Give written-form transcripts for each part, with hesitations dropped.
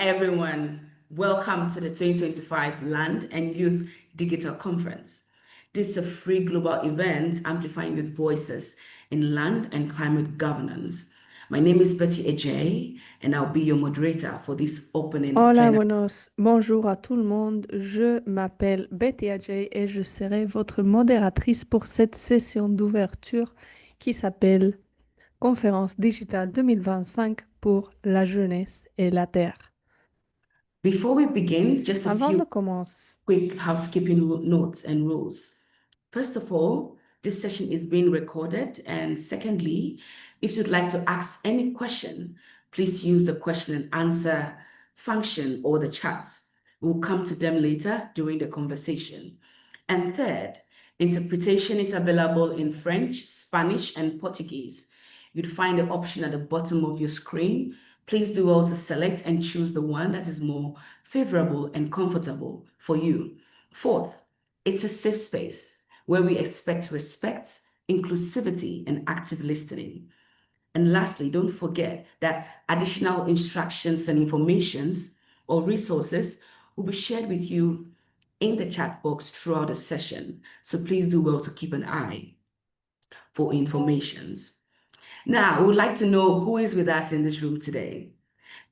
everyone. Welcome to the 2025 Land and Youth Digital Conference. This is a free global event amplifying youth voices in land and climate governance. My name is Betty Ajay, and I'll be your moderator for this opening Hola, plenary. bonjour à tout le monde. Je m'appelle Betty Ajay et je serai votre modératrice pour cette session d'ouverture qui s'appelle Conférence digitale 2025 pour la jeunesse et la terre. Before we begin, just a Avant de few commencer, quick housekeeping notes and rules. First of all, this session is being recorded. And secondly, if you'd like to ask any question, please use the question and answer function or the chat. We'll come to them later during the conversation. And third, interpretation is available in French, Spanish, and Portuguese. You'd find the option at the bottom of your screen. Please do well to select and choose the one that is more favorable and comfortable for you. Fourth, it's a safe space where we expect respect, inclusivity, and active listening. And lastly, don't forget that additional instructions and informations or resources will be shared with you in the chat box throughout the session. So please do well to keep an eye for informations. Now, we would like to know who is with us in this room today.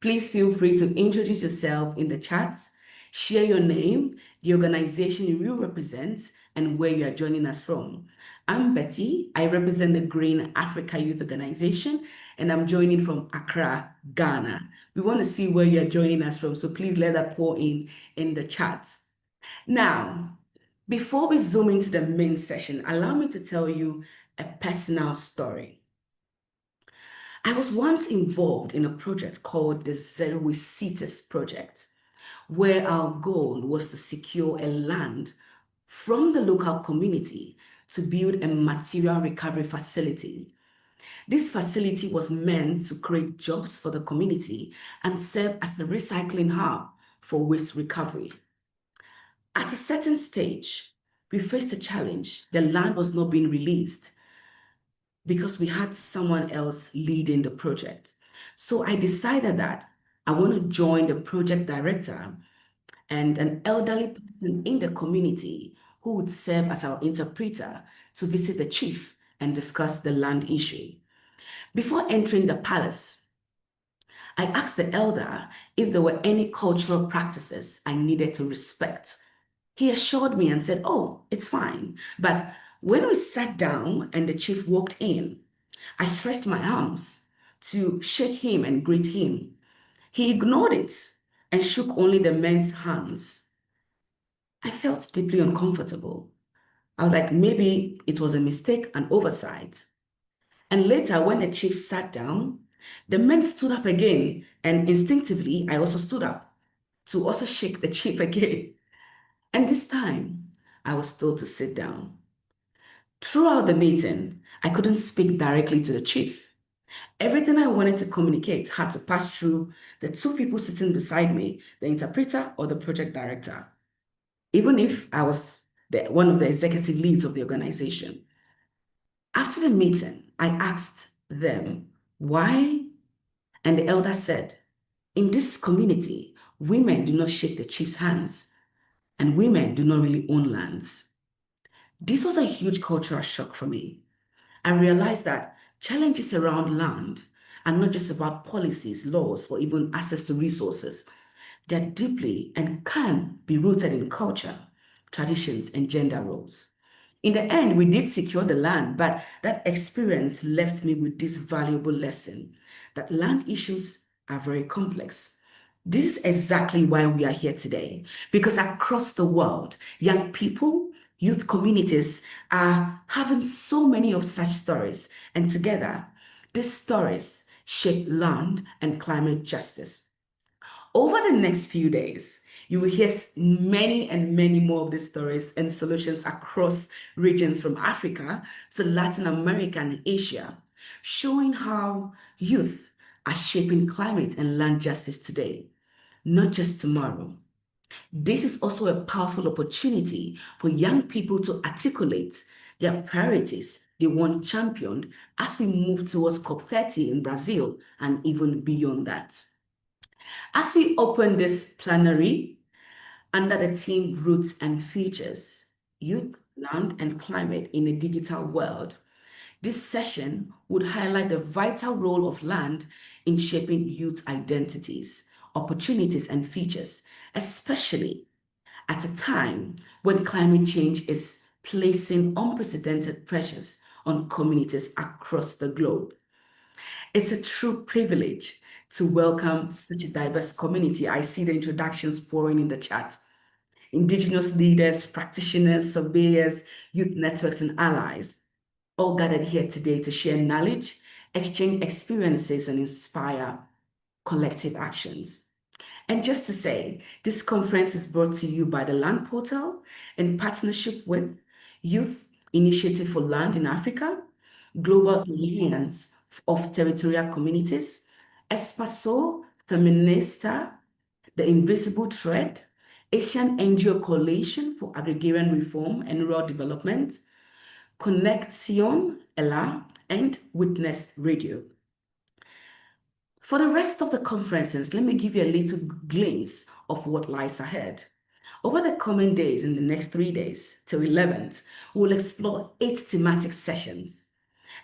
Please feel free to introduce yourself in the chats, share your name, the organization you represent, and where you are joining us from. I'm Betty. I represent the Green Africa Youth Organization, and I'm joining from Accra, Ghana. We want to see where you're joining us from, so please let that pour in the chats. Now, before we zoom into the main session, allow me to tell you a personal story. I was once involved in a project called the Zero Cities Project, where our goal was to secure a land from the local community to build a material recovery facility. This facility was meant to create jobs for the community and serve as a recycling hub for waste recovery. At a certain stage, we faced a challenge. The land was not being released because we had someone else leading the project. So I decided that I want to join the project director and an elderly person in the community who would serve as our interpreter to visit the chief and discuss the land issue. Before entering the palace, I asked the elder if there were any cultural practices I needed to respect. He assured me and said, "Oh, it's fine." But when we sat down and the chief walked in, I stretched my arms to shake him and greet him. He ignored it and shook only the men's hands. I felt deeply uncomfortable. I was like, maybe it was a mistake, an oversight. And later, when the chief sat down, the men stood up again, and instinctively, I also stood up to also shake the chief again. And this time, I was told to sit down. Throughout the meeting, I couldn't speak directly to the chief. Everything I wanted to communicate had to pass through the two people sitting beside me, the interpreter or the project director, even if I was one of the executive leads of the organization. After the meeting, I asked them, why? And the elder said, in this community, women do not shake the chief's hands, and women do not really own lands. This was a huge cultural shock for me. I realized that challenges around land are not just about policies, laws, or even access to resources. They're deeply and can be rooted in culture, traditions, and gender roles. In the end, we did secure the land, but that experience left me with this valuable lesson that land issues are very complex. This is exactly why we are here today, because across the world, young people, youth communities are having so many of such stories, and together, these stories shape land and climate justice. Over the next few days, you will hear many and many more of these stories and solutions across regions from Africa to Latin America and Asia, showing how youth are shaping climate and land justice today, not just tomorrow. This is also a powerful opportunity for young people to articulate their priorities they want championed as we move towards COP30 in Brazil and even beyond that. As we open this plenary under the theme Roots and Futures, Youth, Land and Climate in a Digital World, this session would highlight the vital role of land in shaping youth identities, opportunities, and futures, especially at a time when climate change is placing unprecedented pressures on communities across the globe. It's a true privilege to welcome such a diverse community. I see the introductions pouring in the chat. Indigenous leaders, practitioners, surveyors, youth networks, and allies, all gathered here today to share knowledge, exchange experiences, and inspire collective actions. And just to say, this conference is brought to you by the Land Portal in partnership with Youth Initiative for Land in Africa, Global Alliance of Territorial Communities, Espaço Feminista, The Invisible Thread, Asian NGO Coalition for Agrarian Reform and Rural Development, Connexion Ella, and Witness Radio. For the rest of the conferences, let me give you a little glimpse of what lies ahead. Over the coming days, in the next 3 days till 11th, we'll explore 8 thematic sessions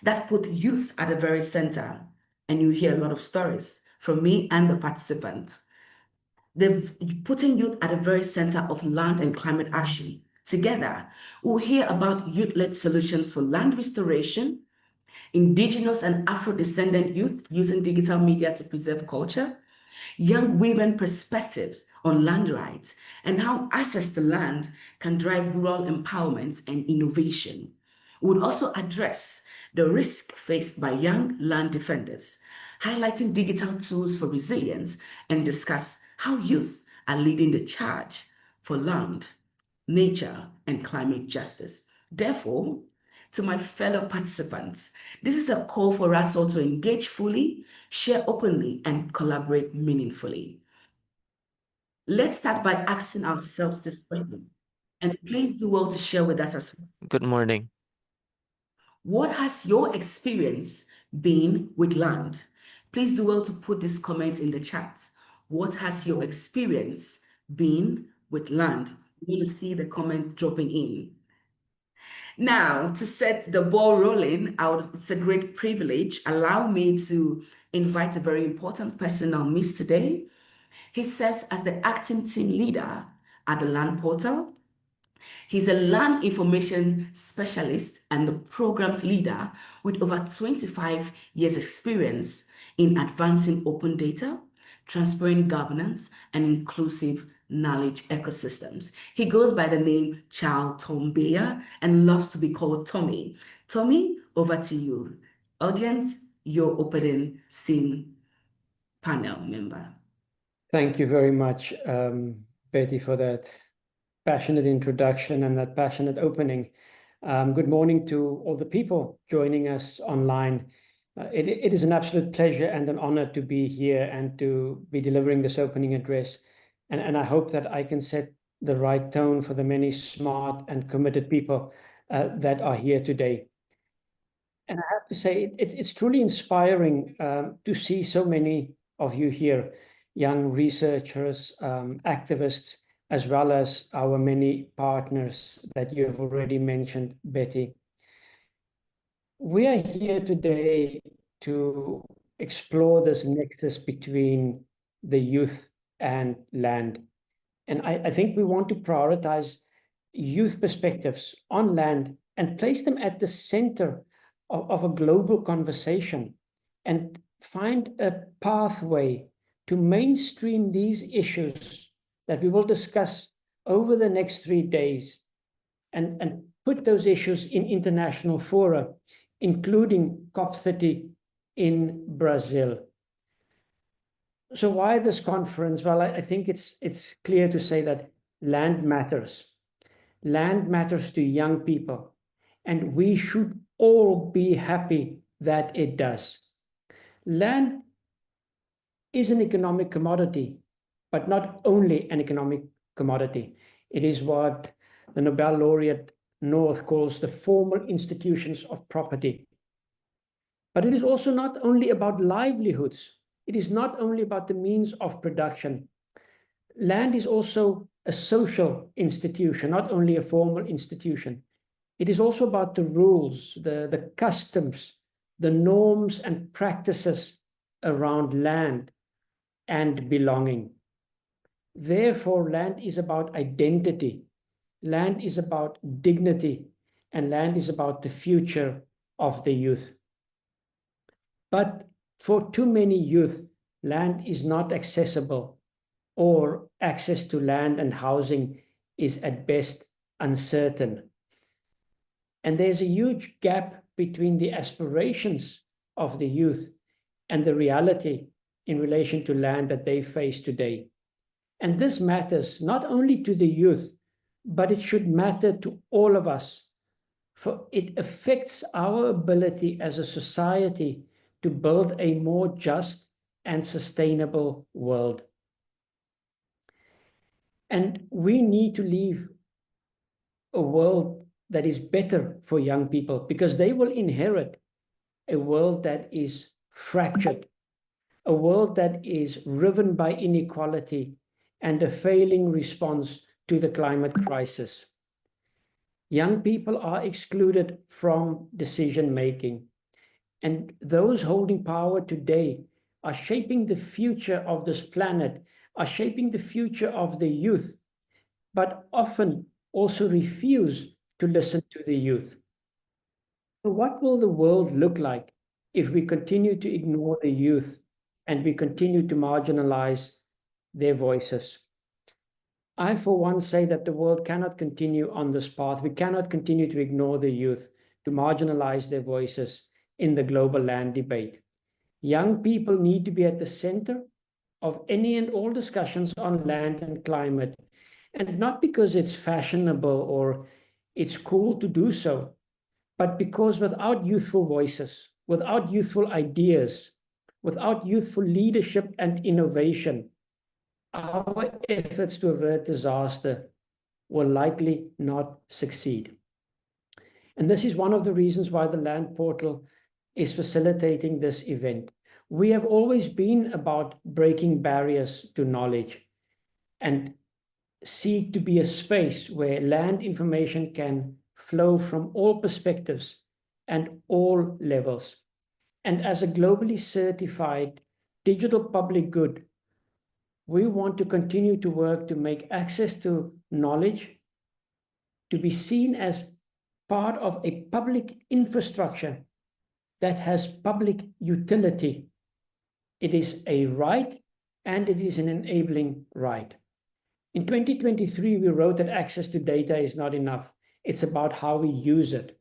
that put youth at the very center, and you hear a lot of stories from me and the participants. They're putting youth at the very center of land and climate action. Together, we'll hear about youth-led solutions for land restoration, Indigenous and Afro-descendant youth using digital media to preserve culture, young women perspectives on land rights, and how access to land can drive rural empowerment and innovation. We would also address the risk faced by young land defenders, highlighting digital tools for resilience, and discuss how youth are leading the charge for land, nature, and climate justice. Therefore, to my fellow participants, this is a call for us all to engage fully, share openly, and collaborate meaningfully. Let's start by asking ourselves this question, and please do well to share with us as well. Good morning. What has your experience been with land? Please do well to put this comment in the chat. What has your experience been with land? We want to see the comment dropping in. Now, to set the ball rolling, it's a great privilege. Allow me to invite a very important person I'll miss today. He serves as the acting team leader at the Land Portal. He's a land information specialist and the programs leader with over 25 years experience in advancing open data, transparent governance, and inclusive knowledge ecosystems. He goes by the name Charles Tombeya and loves to be called Tommy. Tommy, over to you. Audience, your opening scene panel member. Thank you very much, Betty, for that passionate introduction and that passionate opening. Good morning to all the people joining us online. It is an absolute pleasure and an honor to be here and to be delivering this opening address. And I hope that I can set the right tone for the many smart and committed people that are here today. And I have to say, it's truly inspiring to see so many of you here, young researchers, activists, as well as our many partners that you have already mentioned, Betty. We are here today to explore this nexus between the youth and land. And I think we want to prioritize youth perspectives on land and place them at the center of a global conversation and find a pathway to mainstream these issues that we will discuss over the next 3 days and put those issues in international fora, including COP30 in Brazil. So why this conference? Well, I think it's clear to say that land matters. Land matters to young people, and we should all be happy that it does. Land is an economic commodity, but not only an economic commodity. It is what the Nobel laureate North calls the formal institutions of property. But it is also not only about livelihoods, It is not only about the means of production. Land is also a social institution, not only a formal institution. It is also about the rules, the customs, the norms and practices around land and belonging. Therefore, land is about identity, land is about dignity, and land is about the future of the youth. But for too many youth, land is not accessible, or access to land and housing is at best uncertain. And there's a huge gap between the aspirations of the youth and the reality in relation to land that they face today. And this matters not only to the youth, but it should matter to all of us, for it affects our ability as a society to build a more just and sustainable world. And we need to leave a world that is better for young people, because they will inherit a world that is fractured, a world that is riven by inequality and a failing response to the climate crisis. Young people are excluded from decision making, and those holding power today are shaping the future of this planet, are shaping the future of the youth, but often also refuse to listen to the youth. So what will the world look like if we continue to ignore the youth and we continue to marginalize their voices? I, for one, say that the world cannot continue on this path. We cannot continue to ignore the youth, to marginalize their voices in the global land debate. Young people need to be at the center of any and all discussions on land and climate, and not because it's fashionable or it's cool to do so, but because without youthful voices, without youthful ideas, without youthful leadership and innovation, our efforts to avert disaster will likely not succeed. And this is one of the reasons why the Land Portal is facilitating this event. We have always been about breaking barriers to knowledge and seek to be a space where land information can flow from all perspectives and all levels. And as a globally certified digital public good, we want to continue to work to make access to knowledge to be seen as part of a public infrastructure that has public utility. It is a right, and it is an enabling right. In 2023, we wrote that access to data is not enough. It's about how we use it,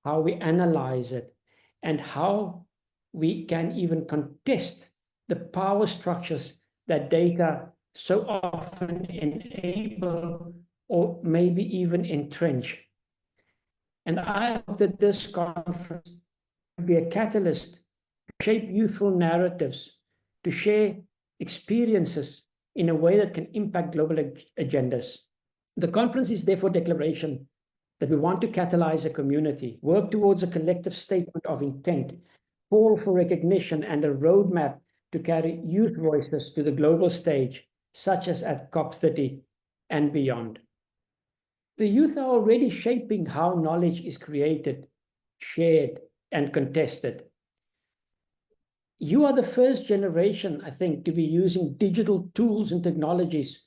how we analyze it, and how we can even contest the power structures that data so often enable or maybe even entrench. And I hope that this conference will be a catalyst to shape youthful narratives, to share experiences in a way that can impact global agendas. The conference is therefore a declaration that we want to catalyze a community, work towards a collective statement of intent, call for recognition, and a roadmap to carry youth voices to the global stage, such as at COP30 and beyond. The youth are already shaping how knowledge is created, shared, and contested. You are the first generation, I think, to be using digital tools and technologies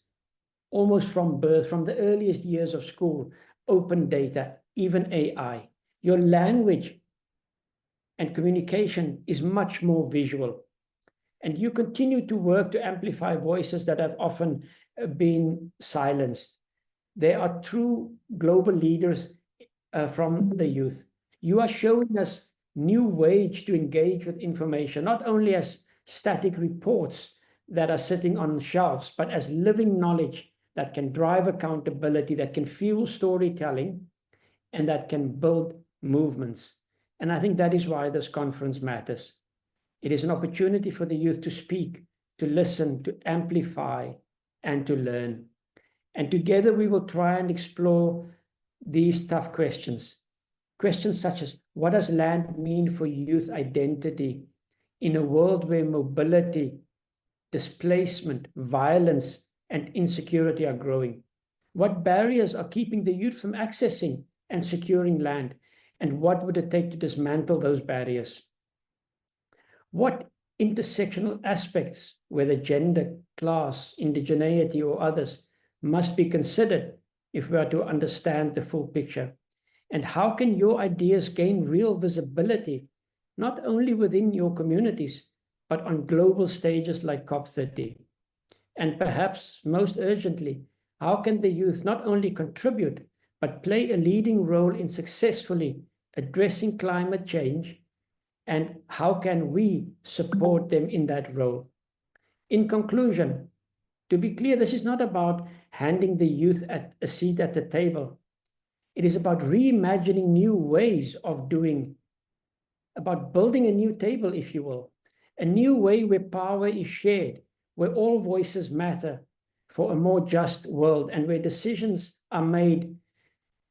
almost from birth, from the earliest years of school, open data, even AI. Your language and communication is much more visual. And you continue to work to amplify voices that have often been silenced. They are true global leaders from the youth. You are showing us new ways to engage with information, not only as static reports that are sitting on shelves, but as living knowledge that can drive accountability, that can fuel storytelling, and that can build movements. And I think that is why this conference matters. It is an opportunity for the youth to speak, to listen, to amplify, and to learn. And together we will try and explore these tough questions. Questions such as, what does land mean for youth identity? in a world where mobility, displacement, violence, and insecurity are growing? What barriers are keeping the youth from accessing and securing land? And what would it take to dismantle those barriers? What intersectional aspects, whether gender, class, indigeneity, or others, must be considered if we are to understand the full picture? And how can your ideas gain real visibility, not only within your communities, but on global stages like COP30? And perhaps most urgently, how can the youth not only contribute, but play a leading role in successfully addressing climate change? And how can we support them in that role? In conclusion, to be clear, this is not about handing the youth a seat at the table. It is about reimagining new ways of doing, about building a new table, if you will, a new way where power is shared, where all voices matter for a more just world, and where decisions are made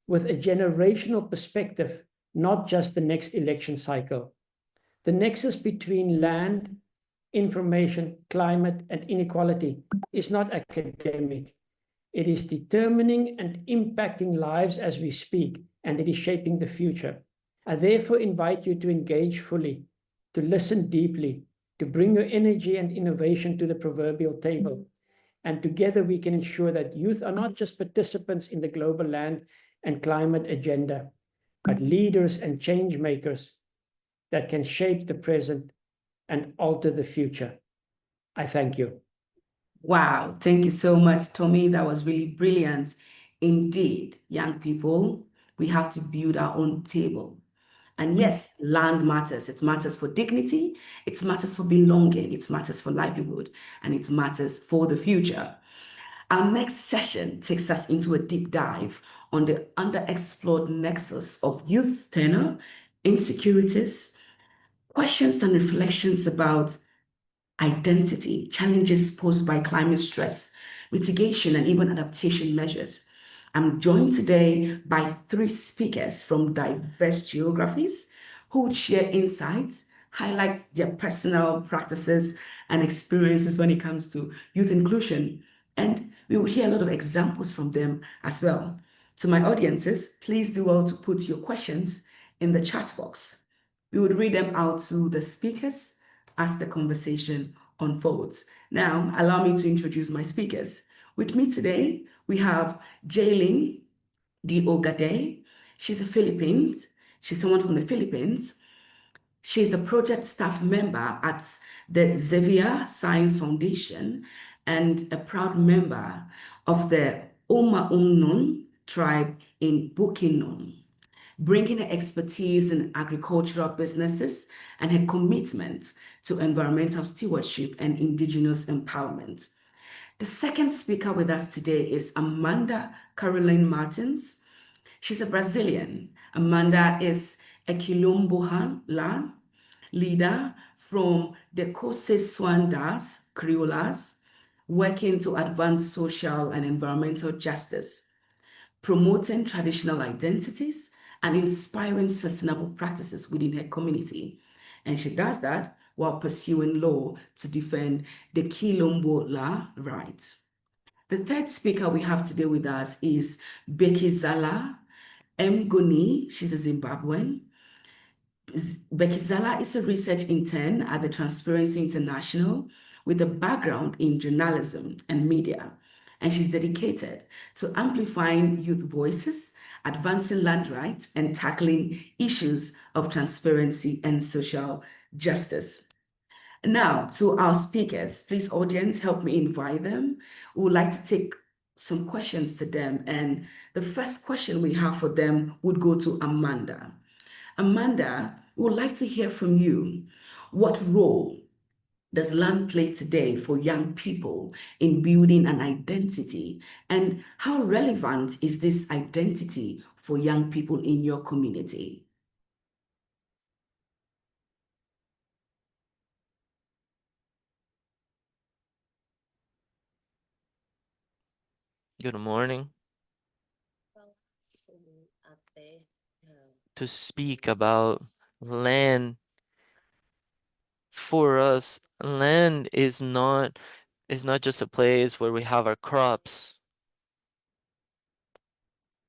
with a generational perspective, not just the next election cycle. The nexus between land, information, climate, and inequality is not academic. It is determining and impacting lives as we speak, and it is shaping the future. I therefore invite you to engage fully, to listen deeply, to bring your energy and innovation to the proverbial table. And together we can ensure that youth are not just participants in the global land and climate agenda, but leaders and change makers that can shape the present and alter the future. I thank you. Wow, thank you so much, Tommy. That was really brilliant. Indeed, young people, we have to build our own table. And yes, land matters. It matters for dignity, it matters for belonging, it matters for livelihood, and it matters for the future. Our next session takes us into a deep dive on the underexplored nexus of youth tenure, insecurities, questions and reflections about identity, challenges posed by climate stress, mitigation, and even adaptation measures. I'm joined today by three speakers from diverse geographies who would share insights, highlight their personal practices and experiences when it comes to youth inclusion. And we will hear a lot of examples from them as well. To my audiences, please do well to put your questions in the chat box. We would read them out to the speakers as the conversation unfolds. Now, allow me to introduce my speakers. With me today, we have Jaylin Diogade. She's a Philippines. She's someone from the Philippines. She's a project staff member at the Xavier Science Foundation and a proud member of the Oma Umnon tribe in Bukidnon, bringing her expertise in agricultural businesses and her commitment to environmental stewardship and indigenous empowerment. The second speaker with us today is Amanda Caroline Martins. She's a Brazilian. Amanda is a Quilomboan leader from the Cossesuandas Criollas, working to advance social and environmental justice, promoting traditional identities, and inspiring sustainable practices within her community. And she does that while pursuing law to defend the Quilombo La rights. The third speaker we have today with us is Bekizala Mguni. She's a Zimbabwean. Bekizala is a research intern at the Transparency International with a background in journalism and media, and she's dedicated to amplifying youth voices, advancing land rights, and tackling issues of transparency and social justice. Now, to our speakers, please, audience, help me invite them. We would like to take some questions to them, and the first question we have for them would go to Amanda. Amanda, we would like to hear from you. What role does land play today for young people in building an identity? And how relevant is this identity for young people in your community? Good morning. To speak about land For us, land is not just a place where we have our crops,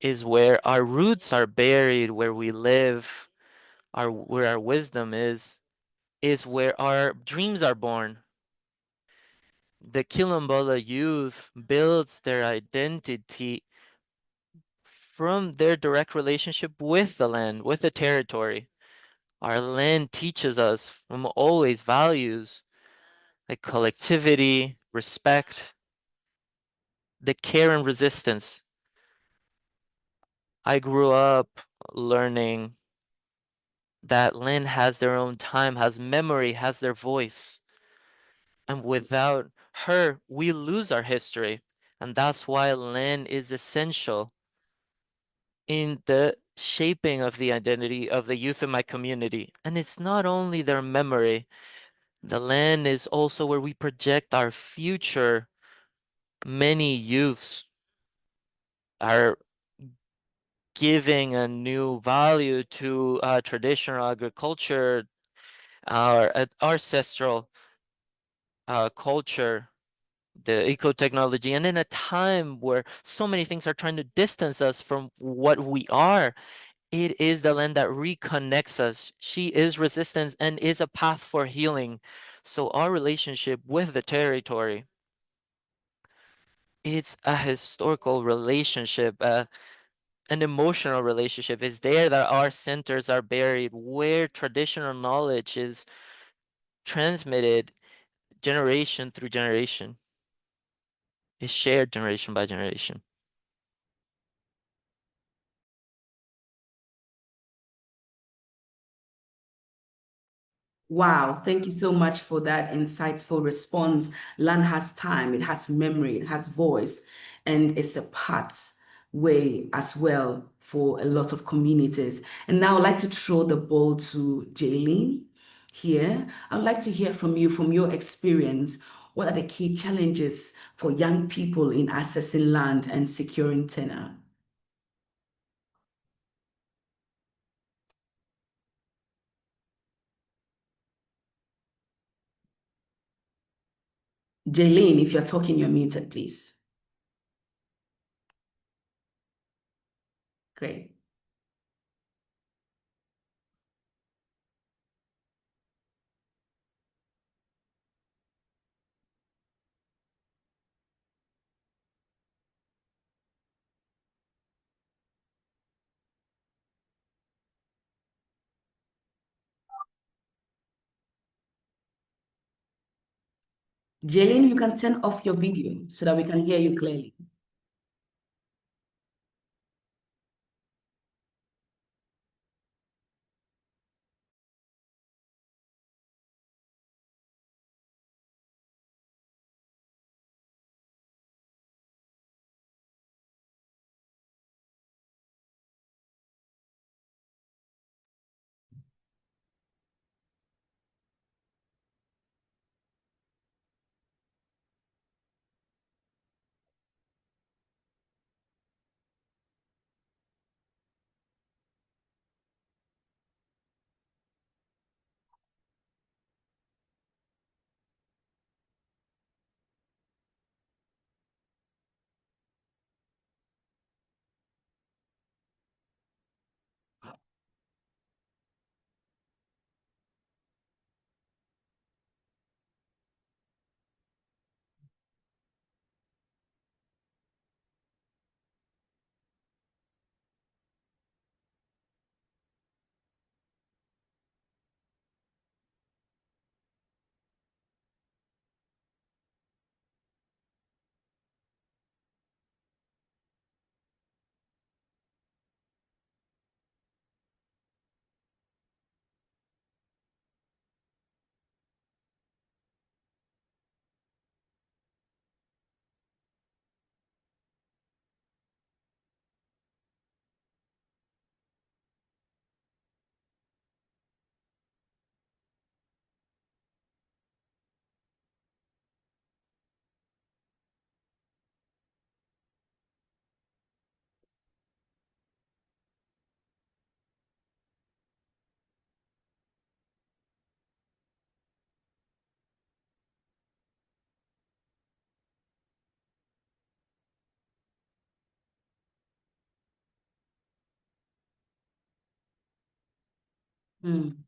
is where our roots are buried, where we live, where our wisdom is where our dreams are born. The Quilombola youth builds their identity from their direct relationship with the land, with the territory. Our land teaches us from always values like collectivity, respect, the care and resistance. I grew up learning that land has their own time, has memory, has their voice. And without her, we lose our history. And that's why land is essential in the shaping of the identity of the youth in my community. And it's not only their memory, the land is also where we project our future. Many youths are giving a new value to traditional agriculture, our ancestral culture, the eco technology, and in a time where so many things are trying to distance us from what we are, it is the land that reconnects us. She is resistance and is a path for healing. So our relationship with the territory, it's a historical relationship, an emotional relationship. It's there that our centers are buried, where traditional knowledge is transmitted generation through generation, is shared generation by generation. Wow, thank you so much for that insightful response. Land has time, it has memory, it has voice, and it's a pathway as well for a lot of communities. And now I'd like to throw the ball to Jaylene here. I'd like to hear from you, from your experience. What are the key challenges for young people in accessing land and securing tenure? Jaylene, if you're talking, you're muted, please. Great. Jaylene, you can turn off your video so that we can hear you clearly. Mm.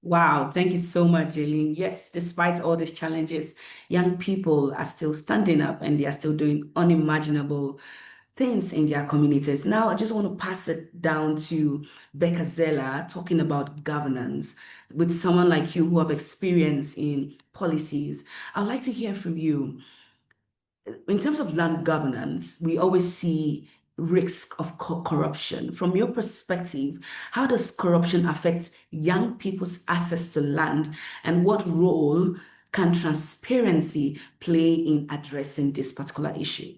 Wow, thank you so much, Jaylene. Yes, despite all these challenges, young people are still standing up and they are still doing unimaginable things in their communities. Now, I just want to pass it down to Becca Zella, talking about governance with someone like you who have experience in policies. I'd like to hear from you. In terms of land governance, we always see risk of corruption. From your perspective, how does corruption affect young people's access to land, and what role can transparency play in addressing this particular issue?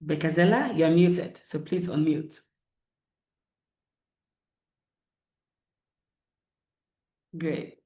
Bekazela, you're muted, so please unmute. Great.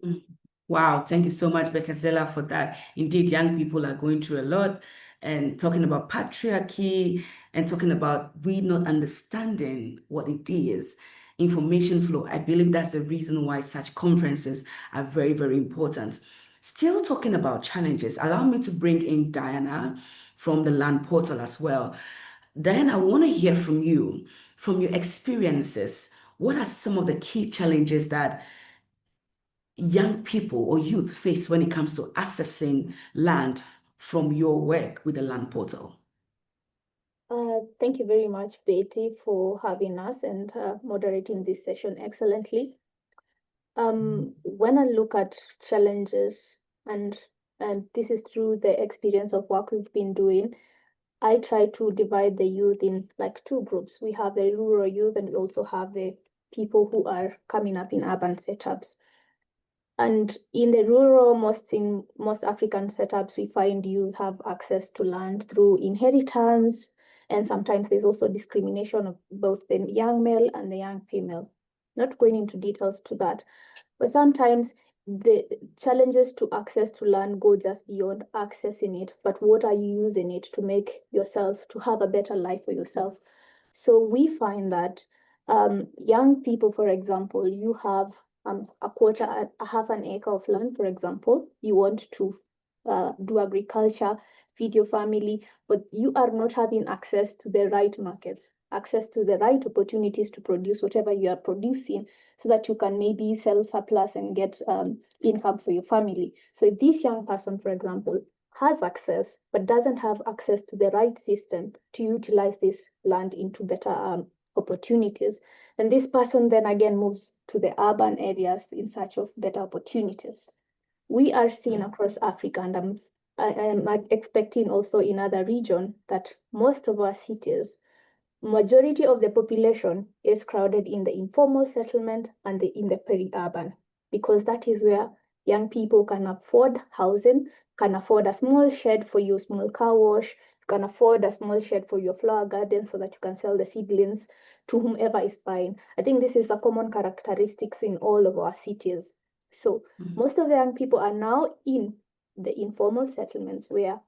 Mm. Wow, thank you so much, Bekazela, for that. Indeed, young people are going through a lot and talking about patriarchy and talking about we not understanding what it is. Information flow. I believe that's the reason why such conferences are very, very important. Still talking about challenges, allow me to bring in Diana from the Land Portal as well. Diana, I want to hear from your experiences. What are some of the key challenges that young people or youth face when it comes to accessing land from your work with the land portal? Thank you very much, Betty, for having us and moderating this session excellently. When I look at challenges and And this is through the experience of work we've been doing. I try to divide the youth in like two groups. We have the rural youth and we also have the people who are coming up in urban setups. And in the rural, in most African setups, we find youth have access to land through inheritance. And sometimes there's also discrimination of both the young male and the young female. Not going into details to that, but sometimes the challenges to access to land go just beyond accessing it, but what are you using it to make yourself, to have a better life for yourself? So we find that young people, for example, you have a half an acre of land, for example, you want to do agriculture, feed your family, but you are not having access to the right markets, access to the right opportunities to produce whatever you are producing so that you can maybe sell surplus and get income for your family. So this young person, for example, has access but doesn't have access to the right system to utilize this land into better opportunities. And this person then again moves to the urban areas in search of better opportunities. We are seeing across Africa, and I'm expecting also in other regions that most of our cities, majority of the population is crowded in the informal settlement and in the peri-urban, because that is where young people can afford housing, can afford a small shed for your small car wash, you can afford a small shed for your flower garden so that you can sell the seedlings to whomever is buying. I think this is a common characteristics in all of our cities. So most of the young people are now in the informal settlements where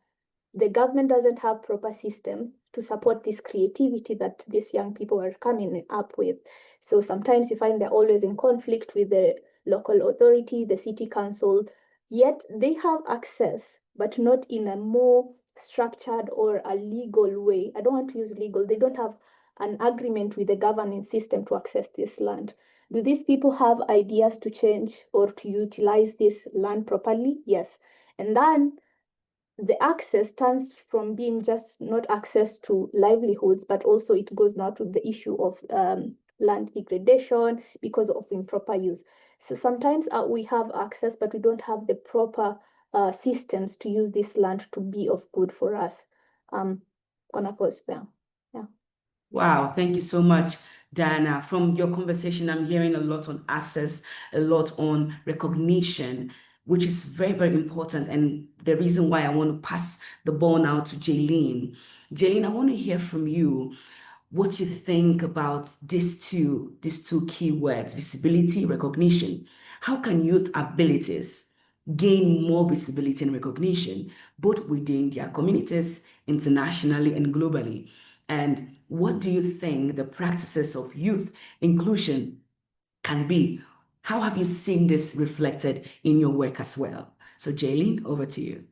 the government doesn't have proper system to support this creativity that these young people are coming up with. So sometimes you find they're always in conflict with the local authority, the city council, yet they have access, but not in a more structured or a legal way. I don't want to use legal. They don't have an agreement with the governing system to access this land. Do these people have ideas to change or to utilize this land properly? Yes. And then the access turns from being just not access to livelihoods, but also it goes now to the issue of land degradation because of improper use. So sometimes we have access, but we don't have the proper systems to use this land to be of good for us. Gonna pause there. Yeah. Wow, thank you so much, Diana. From your conversation, I'm hearing a lot on access, a lot on recognition, which is very, very important. And the reason why I want to pass the ball now to Jaylene. Jaylene, I want to hear from you what you think about these two key words, visibility, recognition. How can youth abilities gain more visibility and recognition, both within their communities, internationally, and globally? And what do you think the practices of youth inclusion can be? How have you seen this reflected in your work as well? So, Jaylene, over to you.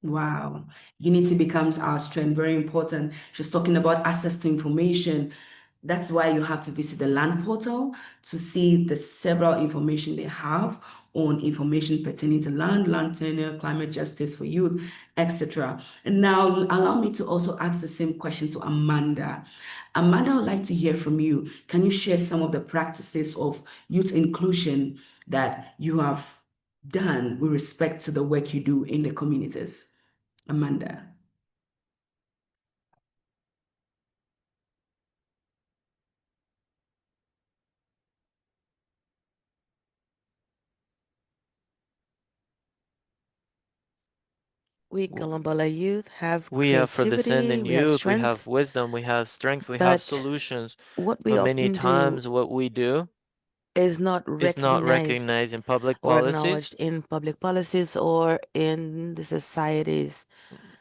Wow. Unity becomes our strength. Very important. She's talking about access to information. That's why you have to visit the land portal to see the several information they have on information pertaining to land tenure, climate justice for youth, etc. And now allow me to also ask the same question to Amanda. Amanda, I would like to hear from you. Can you share some of the practices of youth inclusion that you have done with respect to the work you do in the communities? Amanda. We Kalambalaya youth have We have for the sin creativity, in we have youth, we strength, have wisdom, we have strength, we have but solutions. what we But many often do times what we do is not is not recognized recognized in public or acknowledged policies. in public policies or in the society's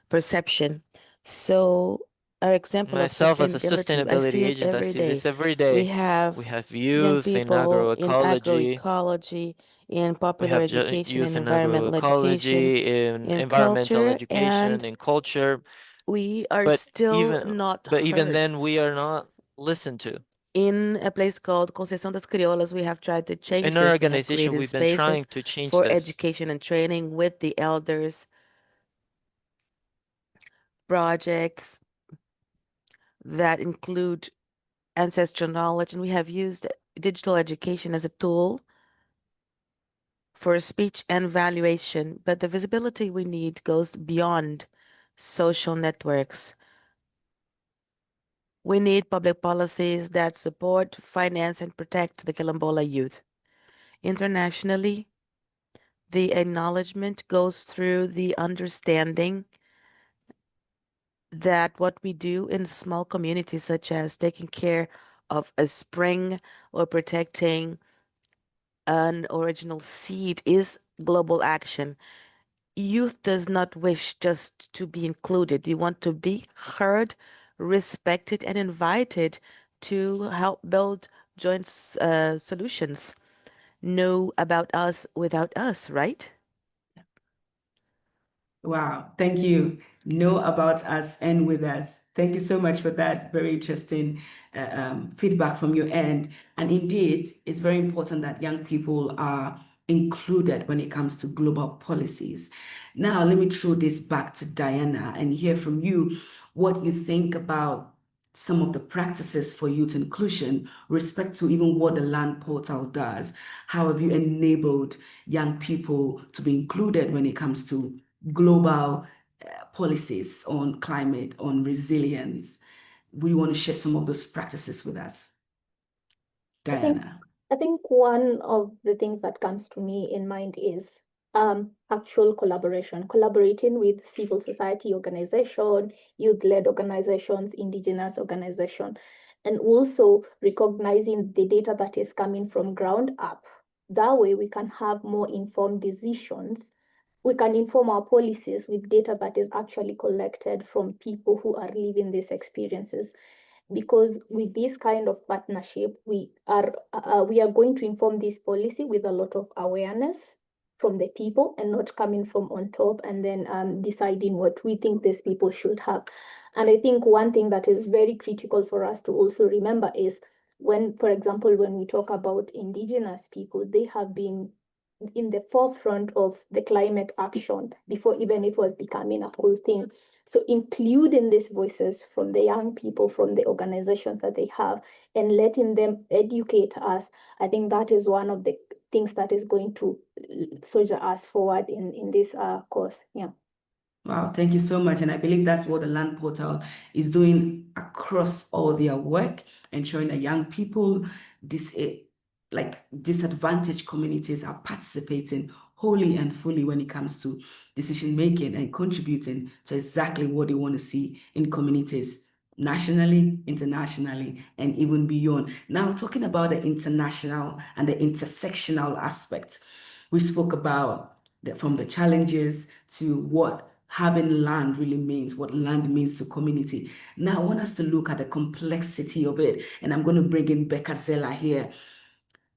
perception. So, our example of Myself, as a sustainability, I sustainability see it agent, I every see this day. every We day. have We have young youth in people in agroecology. agroecology, in We popular have education youth and in environmental education, agroecology, in in environmental culture, education, and in culture. we are But still even not but even heard. then, we are not listened to. In a place called Conceição das Crioulas, we have tried to change In our this. We have organization, created we've been trying spaces to change for this. education and training with the elders, projects that include ancestral knowledge, and we have used digital education as a tool for speech and valuation. But the visibility we need goes beyond social networks. We need public policies that support, finance, and protect the Quilombola youth. Internationally, the acknowledgement goes through the understanding that what we do in small communities, such as taking care of a spring or protecting an original seed, is global action. Youth does not wish just to be included. We want to be heard, respected, and invited to help build joint solutions. Know about us without us, right? Wow, thank you. Know about us and with us. Thank you so much for that very interesting feedback from your end. And indeed, it's very important that young people are included when it comes to global policies. Now, let me throw this back to Diana and hear from you what you think about some of the practices for youth inclusion, respect to even what the land portal does. How have you enabled young people to be included when it comes to global policies on climate, on resilience? We want to share some of those practices with us. I think Diana. I think one of the things that comes to me in mind is actual collaboration, collaborating with civil society organization, youth-led organizations, indigenous organization, and also recognizing the data that is coming from ground up. That way we can have more informed decisions. We can inform our policies with data that is actually collected from people who are living these experiences, because with this kind of partnership, we are going to inform this policy with a lot of awareness from the people and not coming from on top and then deciding what we think these people should have. And I think one thing that is very critical for us to also remember is when, for example, when we talk about indigenous people, they have been in the forefront of the climate action before even it was becoming a cool thing. So including these voices from the young people, from the organizations that they have, and letting them educate us, I think that is one of the things that is going to soldier us forward in this course. Yeah. Wow, thank you so much. And I believe that's what the Land Portal is doing across all their work, ensuring that young people, like disadvantaged communities, are participating wholly and fully when it comes to decision making and contributing to exactly what they want to see in communities, nationally, internationally, and even beyond. Now, talking about the international and the intersectional aspect, we spoke about from the challenges to what having land really means, what land means to community. Now, I want us to look at the complexity of it, and I'm going to bring in Becca Zella here.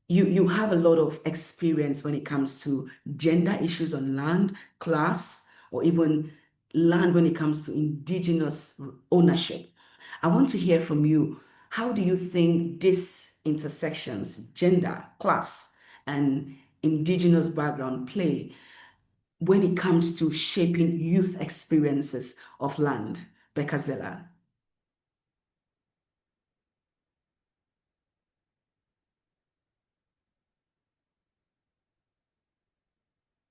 You have a lot of experience when it comes to gender issues on land, class, or even land when it comes to indigenous ownership. I want to hear from you. How do you think these intersections, gender, class, and indigenous background play when it comes to shaping youth experiences of land? Becca Zella.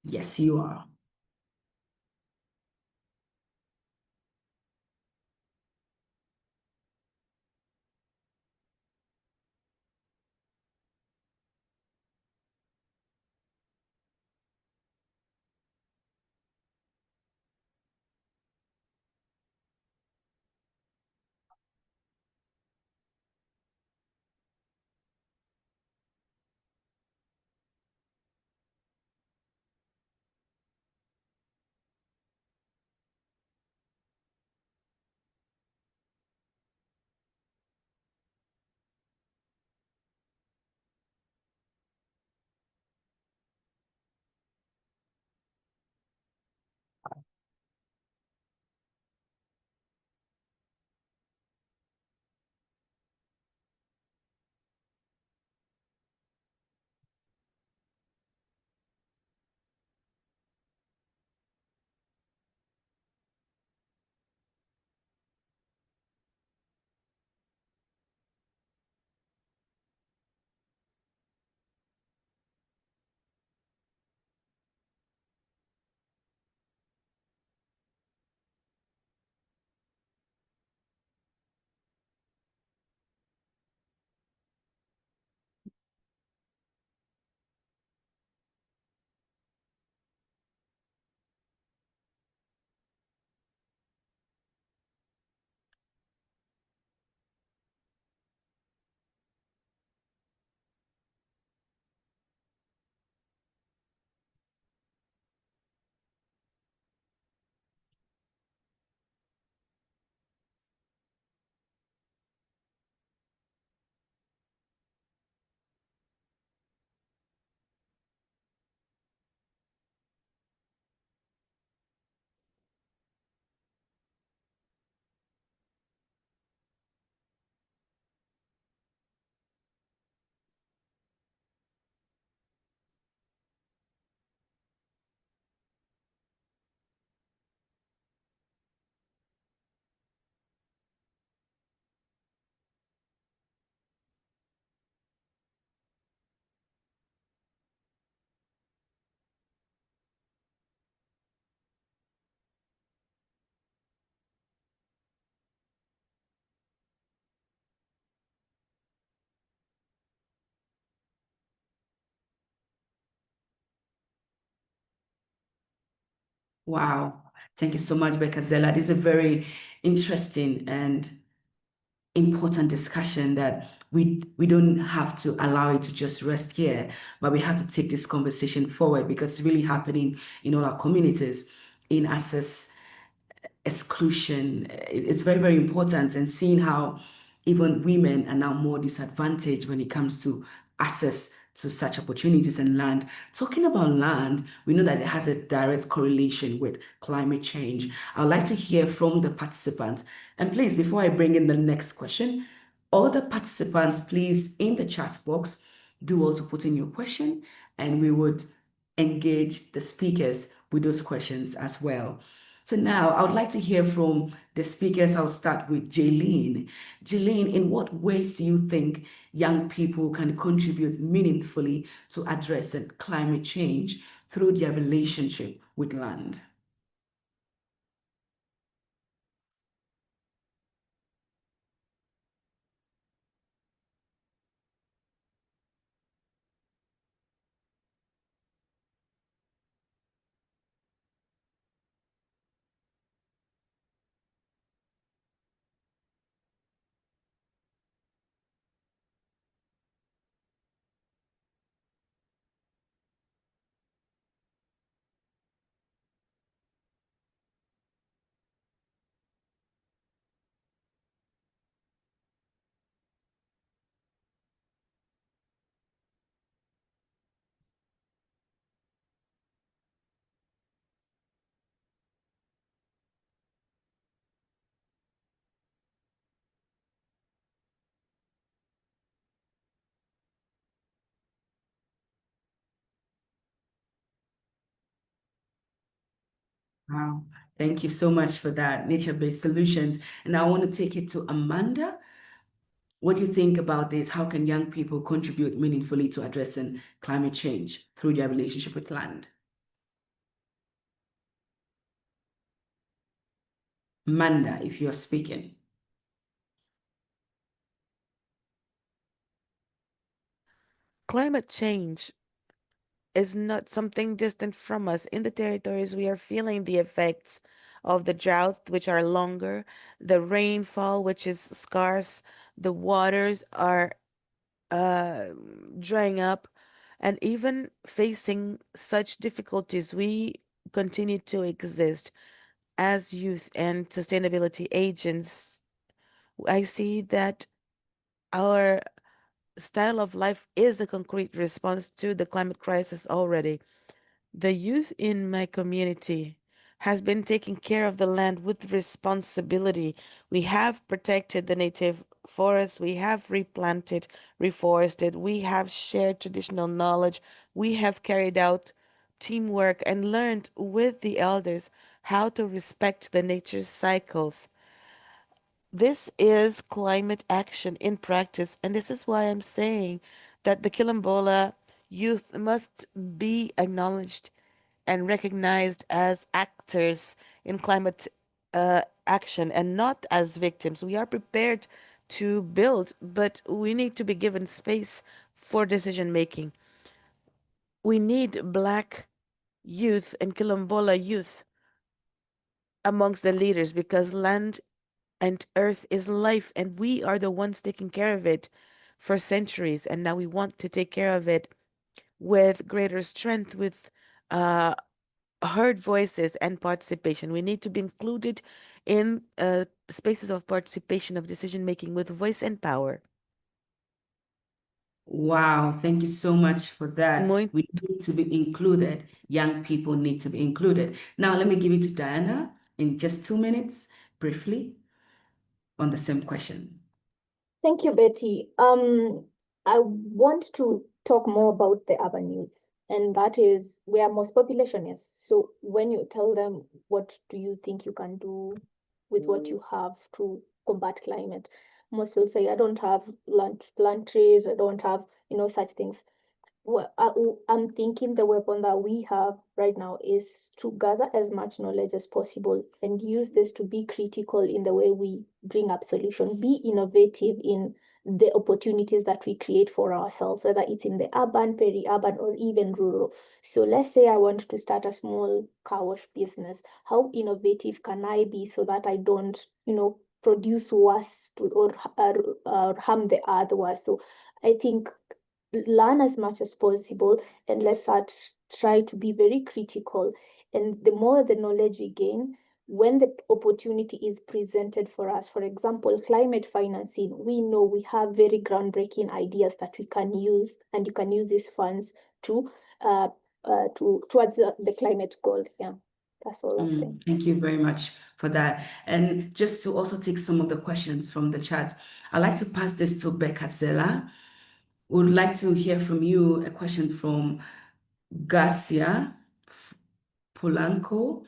Yes, you are. Wow. Thank you so much, Bekazela. This is a very interesting and important discussion that we don't have to allow it to just rest here, but we have to take this conversation forward because it's really happening in all our communities in access exclusion. It's very, very important, and seeing how even women are now more disadvantaged when it comes to access to such opportunities and land. Talking about land, we know that it has a direct correlation with climate change. I would like to hear from the participants. And please, before I bring in the next question, all the participants, please, in the chat box, do also put in your question, and we would engage the speakers with those questions as well. So now I would like to hear from the speakers. I'll start with Jaylene. Jaylene, in what ways do you think young people can contribute meaningfully to addressing climate change through their relationship with land? Wow. Thank you so much for that, nature-based solutions. And I want to take it to Amanda. What do you think about this? How can young people contribute meaningfully to addressing climate change through their relationship with land? Amanda, if you're speaking. Climate change is not something distant from us. In the territories, we are feeling the effects of the drought, which are longer, the rainfall, which is scarce, the waters are drying up, and even facing such difficulties, we continue to exist as youth and sustainability agents. I see that our style of life is a concrete response to the climate crisis already. The youth in my community has been taking care of the land with responsibility. We have protected the native forests, we have replanted, reforested, we have shared traditional knowledge, we have carried out teamwork and learned with the elders how to respect the nature's cycles. This is climate action in practice, and this is why I'm saying that the Quilombola youth must be acknowledged and recognized as actors in climate action and not as victims. We are prepared to build, but we need to be given space for decision making. We need Black youth and Quilombola youth amongst the leaders because land and earth is life, and we are the ones taking care of it for centuries, and now we want to take care of it with greater strength, with heard voices and participation. We need to be included in spaces of participation, of decision making with voice and power. Wow, thank you so much for that. Muito. We need to be included. Young people need to be included. Now, let me give it to Diana in just 2 minutes, briefly, on the same question. Thank you, Betty. I want to talk more about the urban youth, and that is where most population is. So when you tell them, what do you think you can do with what you have to combat climate? Most will say, I don't have land, plant trees, I don't have, such things. Well, I'm thinking the weapon that we have right now is to gather as much knowledge as possible and use this to be critical in the way we bring up solutions, be innovative in the opportunities that we create for ourselves, whether it's in the urban, peri-urban, or even rural. So let's say I want to start a small car wash business. How innovative can I be so that I don't, produce worse or harm the earth worse? So I think learn as much as possible, and let's try to be very critical. And the more the knowledge we gain, when the opportunity is presented for us, for example, climate financing, we know we have very groundbreaking ideas that we can use, and you can use these funds to towards the climate goal. Yeah, that's all I'll say. Thank you very much for that. And just to also take some of the questions from the chat, I'd like to pass this to Bekatzela. Would like to hear from you a question from Garcia Polanco.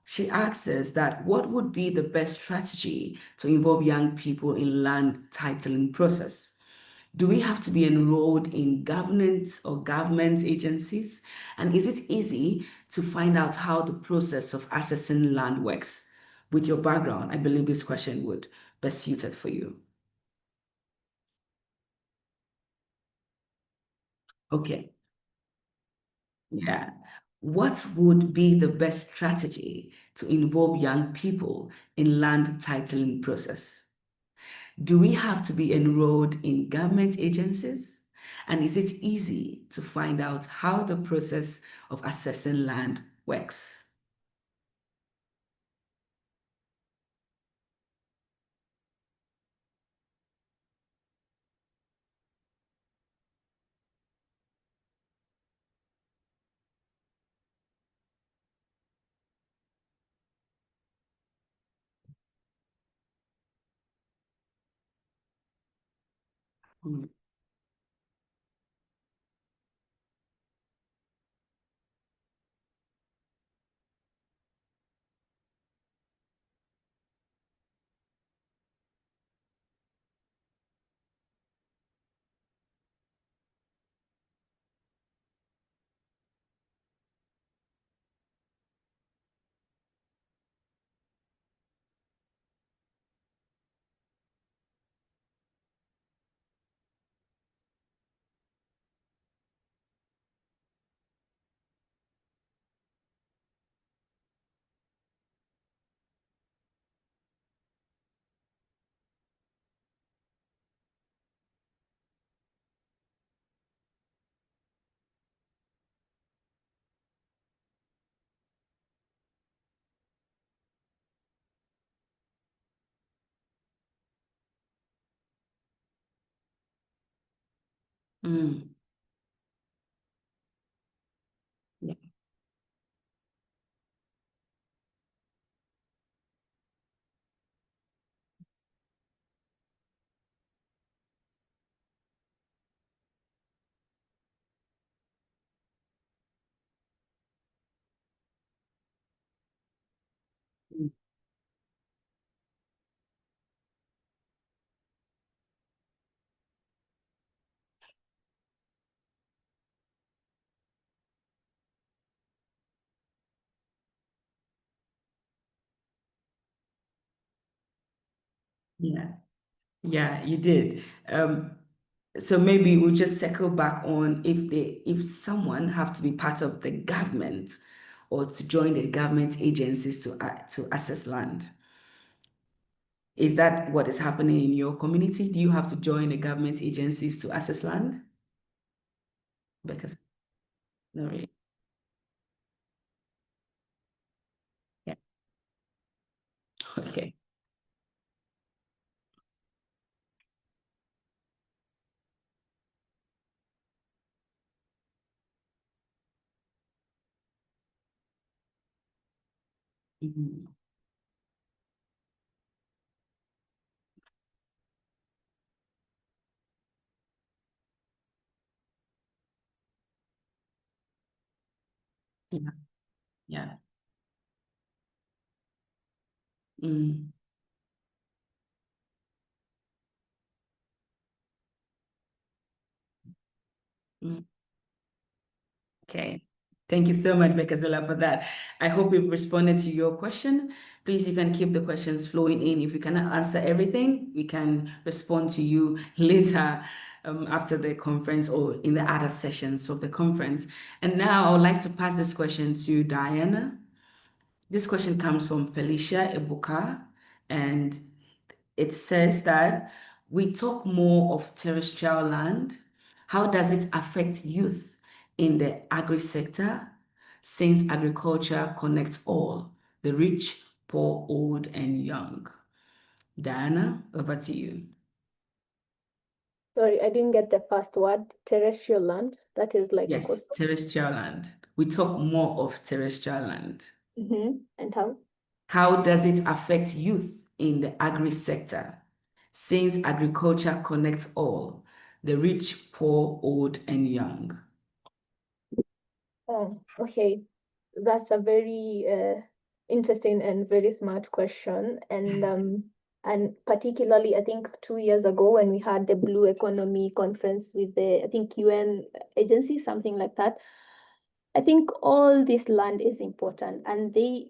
She asks us that what would be the best strategy to involve young people in land titling process? Do we have to be enrolled in governance or government agencies? And is it easy to find out how the process of accessing land works? With your background, I believe this question would be suited for you. Okay. Yeah. What would be the best strategy to involve young people in land titling process? Do we have to be enrolled in government agencies? And is it easy to find out how the process of assessing land works? Mm, mm, yeah, mm, yeah, yeah, you did. So maybe we'll just circle back on if someone have to be part of the government or to join the government agencies to access land. Is that what is happening in your community? Do you have to join the government agencies to access land? Because no, really. Yeah. Okay. Mhm. Yeah. Yeah. Mm. Mm. Okay. Thank you so much, Bekazela, for that. I hope we've responded to your question. Please, you can keep the questions flowing in. If we cannot answer everything, we can respond to you later after the conference or in the other sessions of the conference. And now I would like to pass this question to Diana. This question comes from Felicia Ebuka, and it says that we talk more of terrestrial land. How does it affect youth in the agri sector, since agriculture connects all, the rich, poor, old, and young? Diana, over to you. Sorry, I didn't get the first word. Terrestrial land. That is like Yes, coastal. terrestrial land. We talk more of terrestrial land. And how? How does it affect youth in the agri sector, since agriculture connects all, the rich, poor, old, and young? Oh, okay. That's a very interesting and very smart question. And particularly, I think 2 years ago when we had the Blue Economy Conference with the, I think, UN agency, something like that. I think all this land is important, and they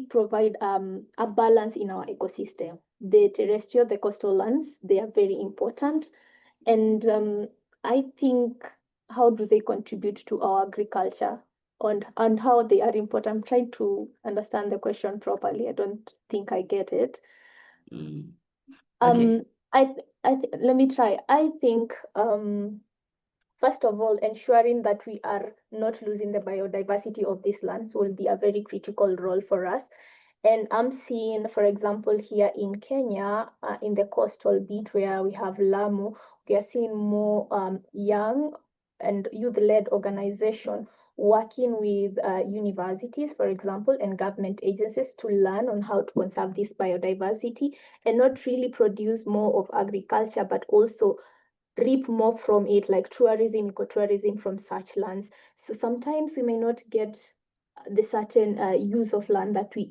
provide a balance in our ecosystem. The terrestrial, the coastal lands, they are very important. And I think, how do they contribute to our agriculture, and how they are important? I'm trying to understand the question properly. I don't think I get it. Okay. Let me try. I think first of all, ensuring that we are not losing the biodiversity of these lands will be a very critical role for us. And I'm seeing, for example, here in Kenya, in the coastal bit where we have Lamu, we are seeing more young and youth-led organization working with universities, for example, and government agencies to learn on how to conserve this biodiversity and not really produce more of agriculture, but also reap more from it, like tourism, ecotourism from such lands. So sometimes we may not get the certain use of land that we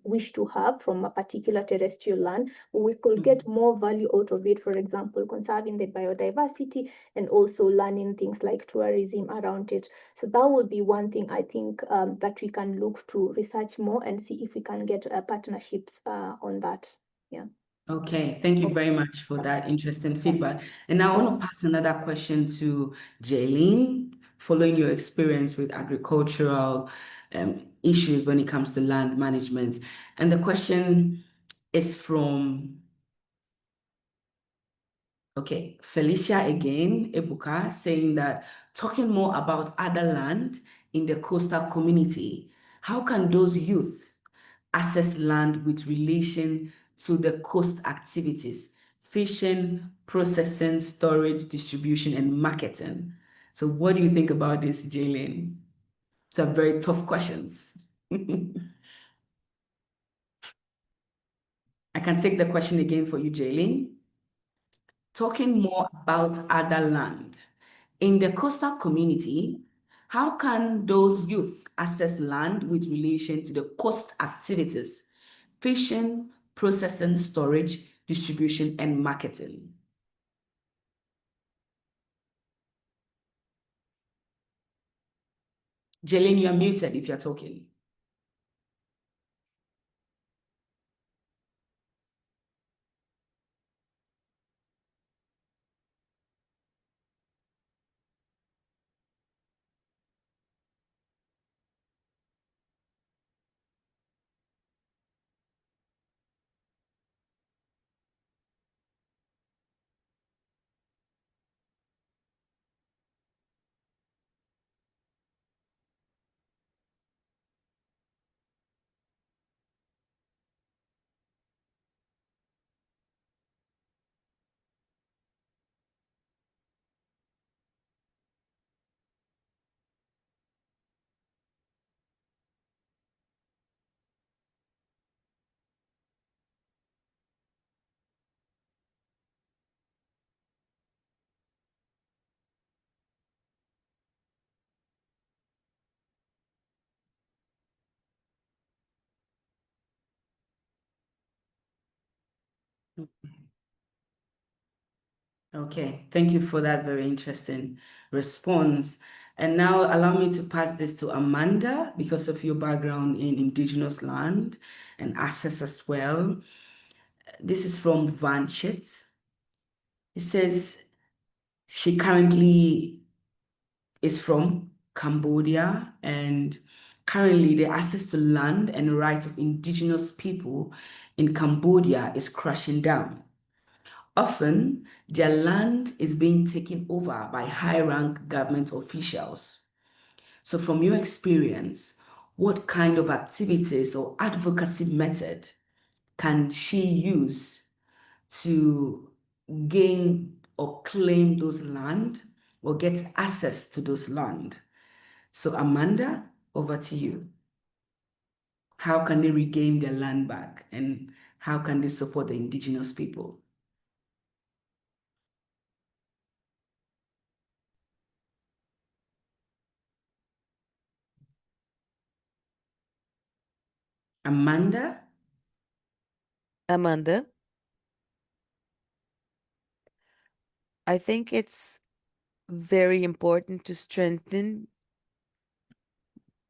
wish to have from a particular terrestrial land. We could get more value out of it, for example, conserving the biodiversity and also learning things like tourism around it. So that would be one thing I think that we can look to research more and see if we can get partnerships on that. Yeah. Okay, thank you very much for that interesting feedback. And now I want to pass another question to Jaylene, following your experience with agricultural issues when it comes to land management. And the question is from, okay, Felicia again, Ebuka, saying that talking more about other land in the coastal community, how can those youth access land with relation to the coast activities, fishing, processing, storage, distribution, and marketing? So what do you think about this, Jaylene? These are very tough questions. I can take the question again for you, Jaylene. Talking more about other land. In the coastal community, how can those youth access land with relation to the coast activities, fishing, processing, storage, distribution, and marketing? Jalen, you are muted if you're talking. Okay, thank you for that very interesting response. And now allow me to pass this to Amanda because of your background in Indigenous land and access as well. This is from Van Chit. It says she currently is from Cambodia, and currently the access to land and rights of indigenous people in Cambodia is crashing down. Often, their land is being taken over by high-rank government officials. So from your experience, what kind of activities or advocacy method can she use to gain or claim those land or get access to those land? So Amanda, over to you. How can they regain their land back and how can they support the indigenous people? Amanda? Amanda, I think it's very important to strengthen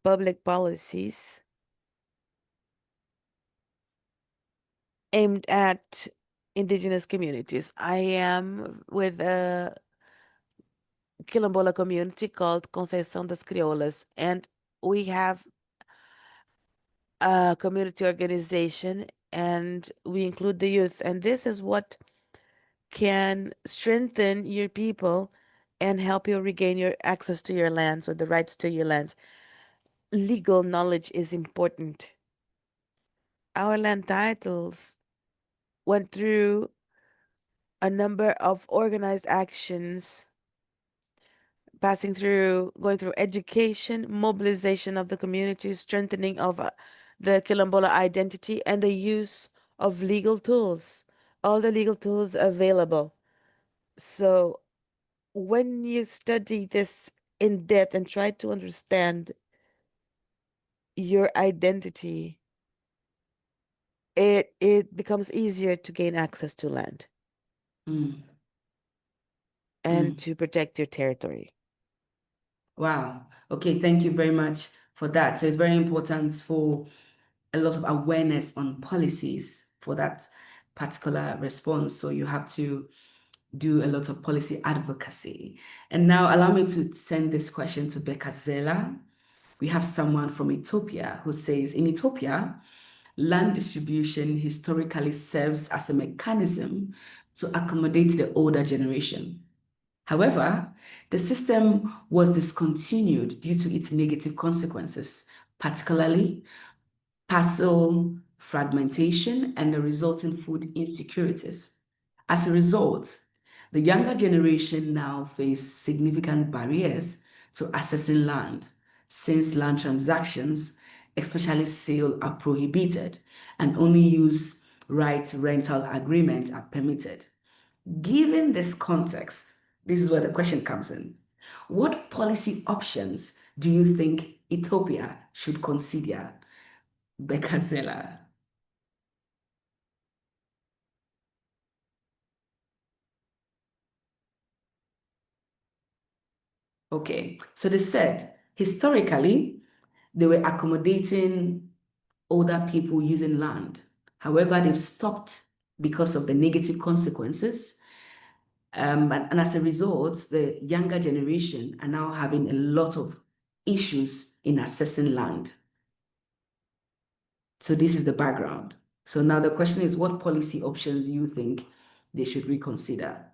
public policies aimed at indigenous communities. I am with a Quilombola community called Conceição das Crioulas, and we have a community organization and we include the youth. And this is what can strengthen your people and help you regain your access to your lands or the rights to your lands. Legal knowledge is important. Our land titles went through a number of organized actions, going through education, mobilization of the community, strengthening of the Quilombola identity, and the use of legal tools, all the legal tools available. So when you study this in depth and try to understand your identity, it becomes easier to gain access to land Mm, and mm. to protect your territory. Wow. Okay, thank you very much for that. So it's very important for a lot of awareness on policies for that particular response. So you have to do a lot of policy advocacy. And now allow me to send this question to Becca Zella. We have someone from Ethiopia who says, in Ethiopia, land distribution historically serves as a mechanism to accommodate the older generation. However, the system was discontinued due to its negative consequences, particularly parcel fragmentation and the resulting food insecurities. As a result, the younger generation now face significant barriers to accessing land, since land transactions, especially sale, are prohibited and only use right rental agreement are permitted. Given this context, this is where the question comes in. What policy options do you think Ethiopia should consider? Becca. Okay, so they said historically they were accommodating older people using land. However, they've stopped because of the negative consequences. And as a result, the younger generation are now having a lot of issues in accessing land. So this is the background. So now the question is, what policy options do you think they should reconsider?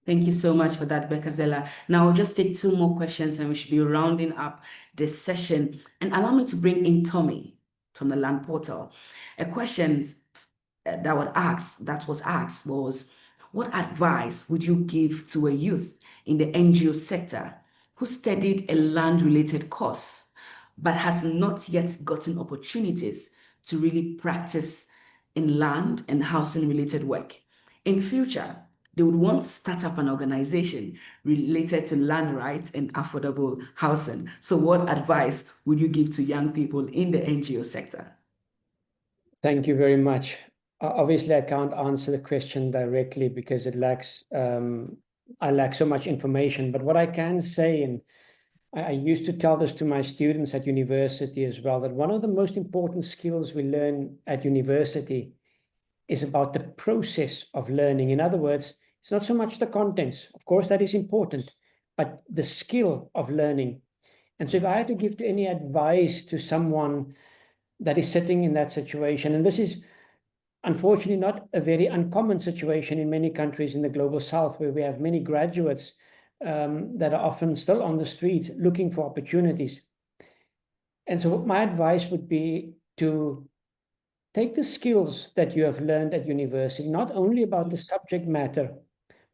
Thank you so much for that, Bekazela. Now I'll just take two more questions and we should be rounding up this session. And allow me to bring in Tommy from the Land Portal. A question that was asked was, what advice would you give to a youth in the NGO sector who studied a land-related course but has not yet gotten opportunities to really practice in land and housing-related work? In future, they would want to start up an organization related to land rights and affordable housing. So what advice would you give to young people in the NGO sector? Thank you very much. Obviously, I can't answer the question directly because it lacks, I lack so much information. But what I can say, and I used to tell this to my students at university as well, that one of the most important skills we learn at university is about the process of learning. In other words, it's not so much the contents. Of course, that is important, but the skill of learning. And so if I had to give any advice to someone that is sitting in that situation, and this is unfortunately not a very uncommon situation in many countries in the global south, where we have many graduates that are often still on the streets looking for opportunities. And so my advice would be to take the skills that you have learned at university, not only about the subject matter,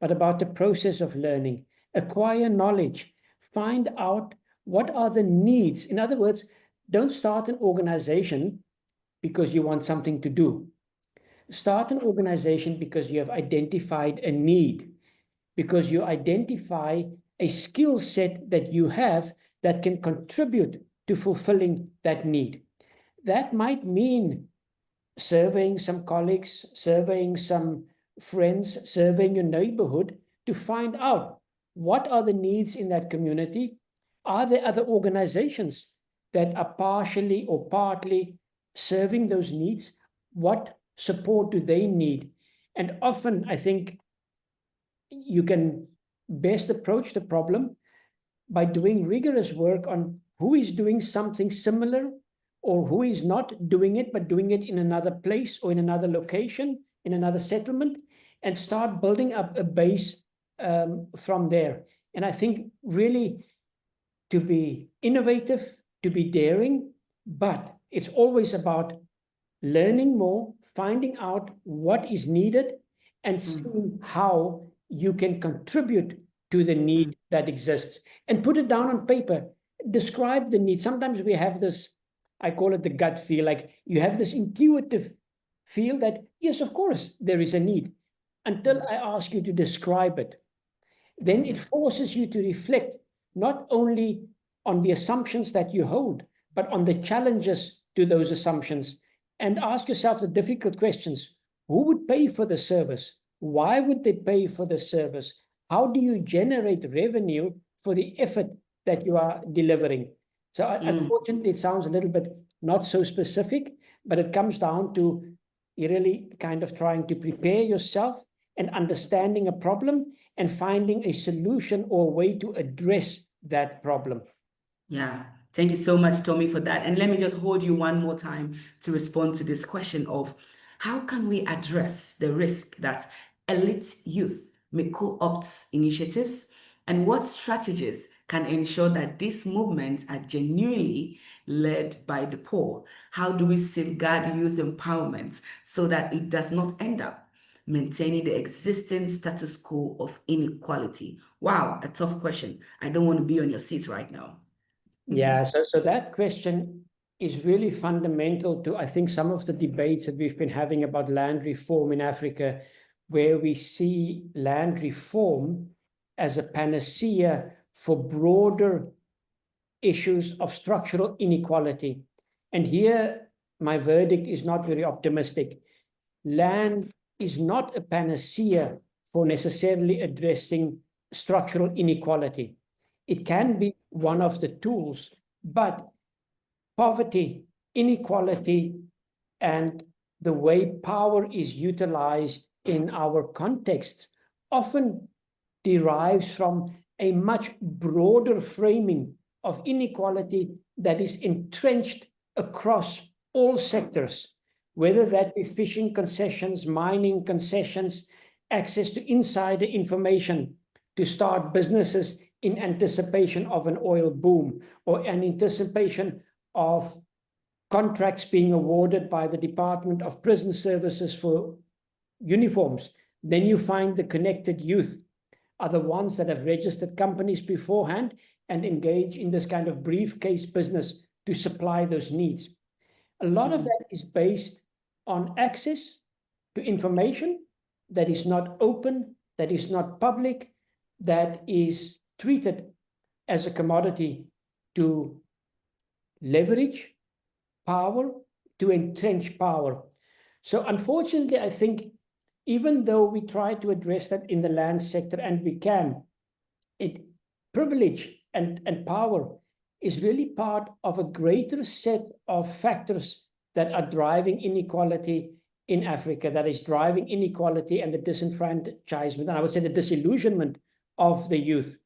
but about the process of learning, acquire knowledge, find out what are the needs. In other words, don't start an organization because you want something to do. Start an organization because you have identified a need, because you identify a skill set that you have that can contribute to fulfilling that need. That might mean surveying some colleagues, surveying some friends, surveying your neighborhood to find out what are the needs in that community. Are there other organizations that are partially or partly serving those needs? What support do they need? And often I think you can best approach the problem by doing rigorous work on who is doing something similar or who is not doing it, but doing it in another place or in another location, in another settlement, and start building up a base from there. And I think really to be innovative, to be daring, but it's always about learning more, finding out what is needed, and seeing how you can contribute to the need that exists and put it down on paper. Describe the need. Sometimes we have this, I call it the gut feel, like you have this intuitive feel that, yes, of course, there is a need, until I ask you to describe it. Then it forces you to reflect not only on the assumptions that you hold, but on the challenges to those assumptions, and ask yourself the difficult questions. Who would pay for the service? Why would they pay for the service? How do you generate revenue for the effort that you are delivering? So unfortunately, it sounds a little bit not so specific, but it comes down to really kind of trying to prepare yourself and understanding a problem and finding a solution or a way to address that problem. Yeah, thank you so much, Tommy, for that. And let me just hold you one more time to respond to this question of how can we address the risk that elite youth may co-opt initiatives, and what strategies can ensure that these movements are genuinely led by the poor? How do we safeguard youth empowerment so that it does not end up maintaining the existing status quo of inequality? Wow, a tough question. I don't want to be on your seat right now. Yeah, so that question is really fundamental to, I think, some of the debates that we've been having about land reform in Africa, where we see land reform as a panacea for broader issues of structural inequality. And here, my verdict is not very optimistic. Land is not a panacea for necessarily addressing structural inequality. It can be one of the tools, but poverty, inequality, and the way power is utilized in our context often derives from a much broader framing of inequality that is entrenched across all sectors, whether that be fishing concessions, mining concessions, access to insider information, to start businesses in anticipation of an oil boom or in anticipation of contracts being awarded by the Department of Prison Services for uniforms. Then you find the connected youth are the ones that have registered companies beforehand and engage in this kind of briefcase business to supply those needs. A lot of that is based on access to information that is not open, that is not public, that is treated as a commodity to leverage power, to entrench power. So unfortunately, I think even though we try to address that in the land sector, and we can, privilege and power is really part of a greater set of factors that are driving inequality in Africa, that is driving inequality and the disenfranchisement, and I would say the disillusionment of the youth.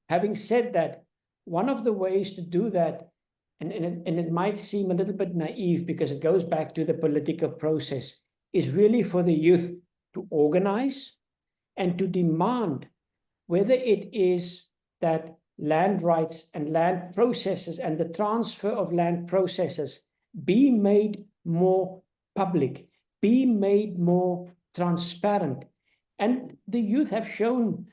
Having said that, one of the ways to do that, and it might seem a little bit naive because it goes back to the political process, is really for the youth to organize and to demand, whether it is that land rights and land processes and the transfer of land processes be made more public, be made more transparent. And the youth have shown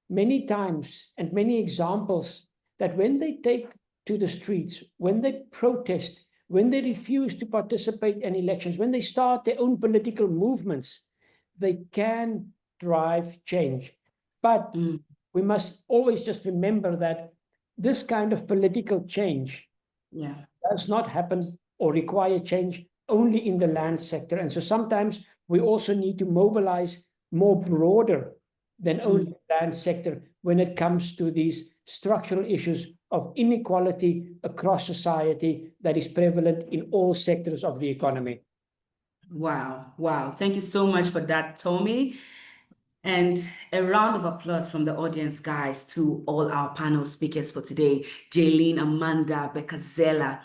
many times and many examples that when they take to the streets, when they protest, when they refuse to participate in elections, when they start their own political movements, they can drive change. But we must always just remember that this kind of political change does not happen or require change only in the land sector. And so sometimes we also need to mobilize more broader than only the land sector when it comes to these structural issues of inequality across society that is prevalent in all sectors of the economy. Wow, wow. Thank you so much for that, Tommy. And a round of applause from the audience, guys, to all our panel speakers for today, Jaylene, Amanda, Bekazela.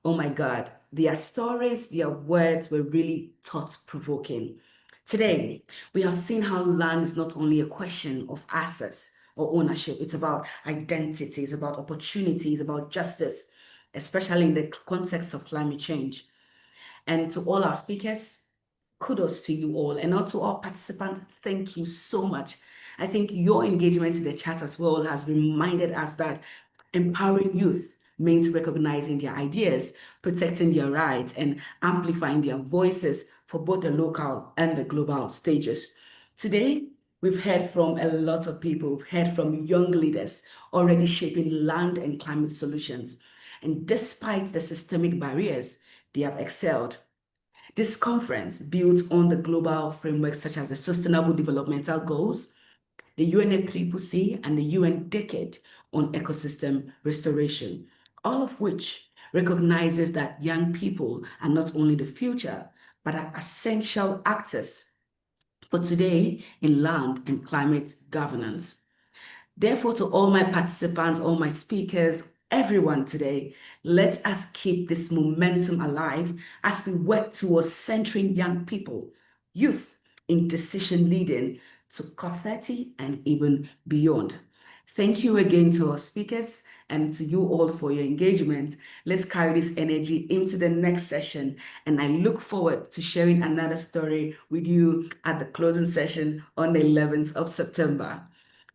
Oh my God, their stories, their words were really thought-provoking. Today, we have seen how land is not only a question of access or ownership, it's about identity, it's about opportunities, about justice, especially in the context of climate change. And to all our speakers, kudos to you all. And to all participants, thank you so much. I think your engagement in the chat as well has reminded us that empowering youth means recognizing their ideas, protecting their rights, and amplifying their voices for both the local and the global stages. Today, we've heard from a lot of people. We've heard from young leaders already shaping land and climate solutions. And despite the systemic barriers, they have excelled. This conference builds on the global frameworks such as the Sustainable Developmental Goals, the UNFCCC, and the UN Decade on Ecosystem Restoration, all of which recognizes that young people are not only the future, but are essential actors for today in land and climate governance. Therefore, to all my participants, all my speakers, everyone today, let us keep this momentum alive as we work towards centering young people, youth, in decision leading to COP30 and even beyond. Thank you again to our speakers and to you all for your engagement. Let's carry this energy into the next session. And I look forward to sharing another story with you at the closing session on the 11th of September.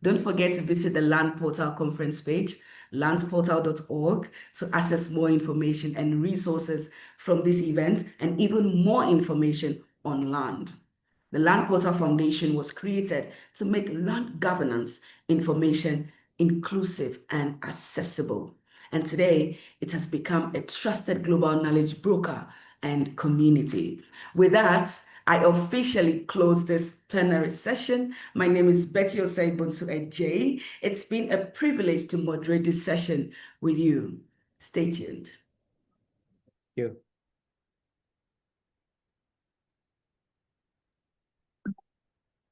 Don't forget to visit the Land Portal conference page, landportal.org, to access more information and resources from this event and even more information on land. The Land Portal Foundation was created to make land governance information inclusive and accessible. And today, it has become a trusted global knowledge broker and community. With that, I officially close this plenary session. My name is Betty Osei Bonsu Ejay. It's been a privilege to moderate this session with you. Stay tuned. Thank you.